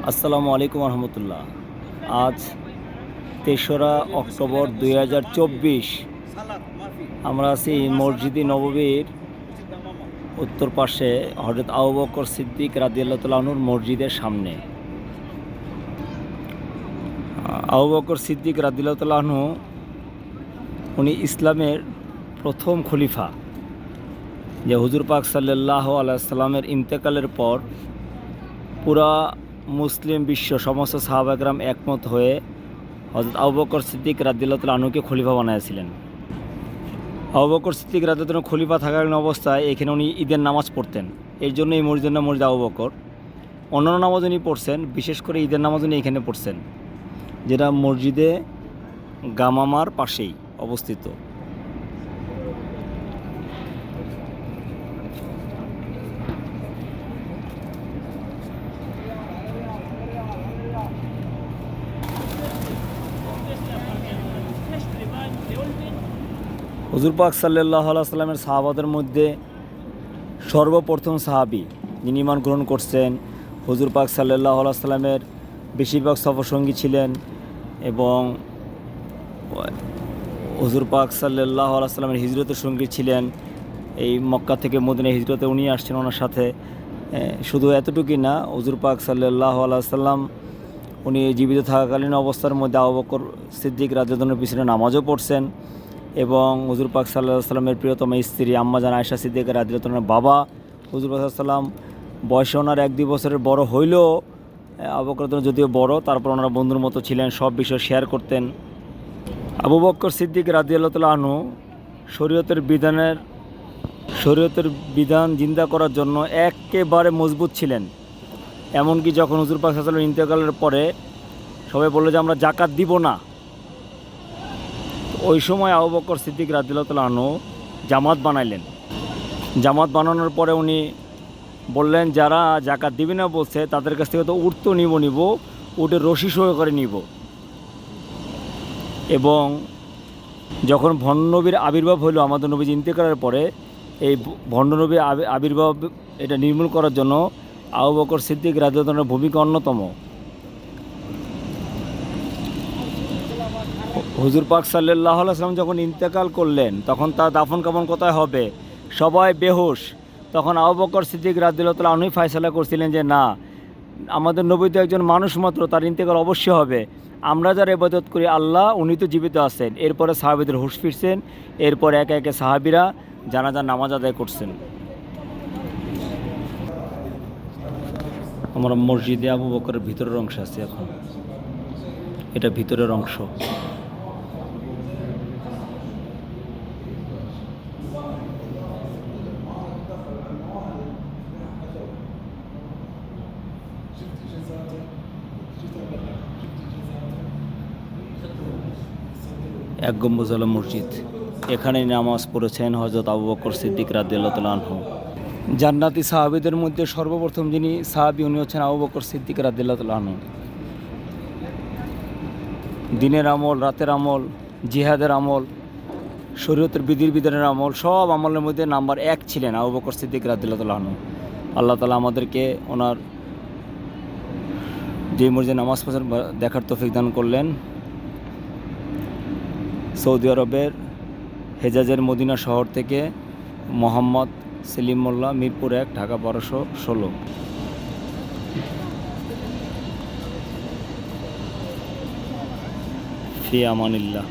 আসসালামু আলাইকুম রহমতুল্লাহ। আজ ৩রা অক্টোবর ২০২৪। আমরা আছি মসজিদে নববীর উত্তর পাশে হযরত আবু বকর সিদ্দিক রাদিয়াল্লাহু তাআলা আনহুর মসজিদের সামনে। আবু বকর সিদ্দিক রাদিয়াল্লাহু তাআলা আনহু উনি ইসলামের প্রথম খলিফা। যে হুজুর পাক সাল্লাল্লাহু আলাইহি সাল্লামের ইন্তেকালের পর পুরা মুসলিম বিশ্ব সমস্ত সাহাবা একরাম একমত হয়ে হযরত আবু বকর সিদ্দিক রাদিয়াল্লাহু তাআলা আনহুকে খলিফা বানিয়েছিলেন। আবু বকর সিদ্দিক রাদিয়াল্লাহু তাআলা খলিফা থাকাকালীন অবস্থায় এখানে উনি ঈদের নামাজ পড়তেন। এর জন্য এই মসজিদের নাম মসজিদ আবু বকর। অন্যান্য নামাজ উনি পড়ছেন, বিশেষ করে ঈদের নামাজ উনি এখানে পড়ছেন, যেটা মসজিদে গামামার পাশেই অবস্থিত। হুজুর পাক সাল্লাল্লাহু আলাইহি সাল্লামের সাহাবাদের মধ্যে সর্বপ্রথম সাহাবী যিনি ঈমান গ্রহণ করছেন, হুজুর পাক সাল্লাল্লাহু আলাইহি সাল্লামের বেশিরভাগ সফরসঙ্গী ছিলেন এবং হুজুর পাক সাল্লাল্লাহু আলাইহি সাল্লামের হিজরতের সঙ্গী ছিলেন। এই মক্কা থেকে মদিনায় হিজরতে উনি আসছেন ওনার সাথে। শুধু এতটুকুই না, হুজুর পাক সাল্লাল্লাহু আলাইহি সাল্লাম উনি জীবিত থাকাকালীন অবস্থার মধ্যে আবু বকর সিদ্দিক রাদিয়াল্লাহু তাআলার পিছনে নামাজও পড়ছেন এবং হুজুর পাক সাল্লাল্লাহু আলাইহি সাল্লামের প্রিয়তমা স্ত্রী আম্মা জান আয়েশা সিদ্দিকা রাদিয়াল্লাহু তাআলার বাবা হুজুর পাক সাল্লাল্লাহু আলাইহি সাল্লাম বয়সে ওনার 1-2 বছরের বড় হইলেও আবু বকর যদিও বড়, তারপর ওনারা বন্ধুর মতো ছিলেন, সব বিষয় শেয়ার করতেন। আবু বকর সিদ্দিক রাদিয়াল্লাহু তাআলা আনহু শরীয়তের বিধান জিন্দা করার জন্য একেবারে মজবুত ছিলেন। এমনকি যখন হুজুর পাক সাল্লাল্লাহু আলাইহি ওয়াসাল্লাম ইন্তেকালের পরে সবাই বলল যে আমরা যাকাত দিব না, ওই সময় আবু বকর সিদ্দিক রাদিয়াল্লাহু তাআলা আনহু জামাত বানাইলেন। জামাত বানানোর পরে উনি বললেন যারা যাকাত দিবে না বলছে তাদের কাছ থেকে তো উট তো নিব উটের রশি সহকারে নিব। এবং যখন ভণ্ড নবীর আবির্ভাব হলো আমাদের নবীজি ইন্তেকালের পরে, এই ভণ্ড নবীর আবির্ভাব এটা নির্মূল করার জন্য আবু বকর সিদ্দিক রাদিয়াল্লাহু তাআলার ভূমিকা অন্যতম। হুজুর পাক সাল্লাল্লাহু আলাইহি ওয়াসাল্লাম যখন ইন্তেকাল করলেন তখন তার দাফন কাফন কোথায় হবে, সবাই বেহুশ। তখন আবু বকর সিদ্দিক রাদিয়াল্লাহু তাআলা আনহুই ফয়সালা করছিলেন যে না, আমাদের নবী তো একজন মানুষ মাত্র, তার ইন্তেকাল অবশ্যই হবে। আমরা যারা ইবাদত করি আল্লাহ, উনি তো জীবিত আছেন। এরপরে সাহাবীদের হুঁশ ফিরছেন, এরপর একে একে সাহাবীরা জানাজার নামাজ আদায় করছেন। আমরা মসজিদে আবু বকরের ভিতরের অংশ আছে, এখন এটা ভিতরের অংশ। এক গম্বুজওয়ালা মসজিদ, এখানেই নামাজ পড়েছেন হযরত আবু বকর সিদ্দিক রাদিয়াল্লাহু তাআলা আনহু। জান্নাতি সাহাবীদের মধ্যে সর্বপ্রথম যিনি সাহাবী উনি হচ্ছেন আবু বকর সিদ্দিক রাদিয়াল্লাহু তাআলা আনহু। দিনের আমল, রাতের আমল, জিহাদের আমল, শরীয়তের বিধির আমল, সব আমলের মধ্যে নাম্বার 1 ছিলেন আবু বকর সিদ্দিক রাদিয়াল্লাহু তাআলা আনহু। আল্লাহ তাআলা আমাদেরকে ওনার যে মসজিদে নামাজ পড়ার দেখার তৌফিক দান করলেন। সৌদি আরবের হেজাজের মদিনা শহর থেকে মোহাম্মদ সেলিম মোল্লা, মিরপুর 1, ঢাকা 1216। ফি আমানিল্লাহ।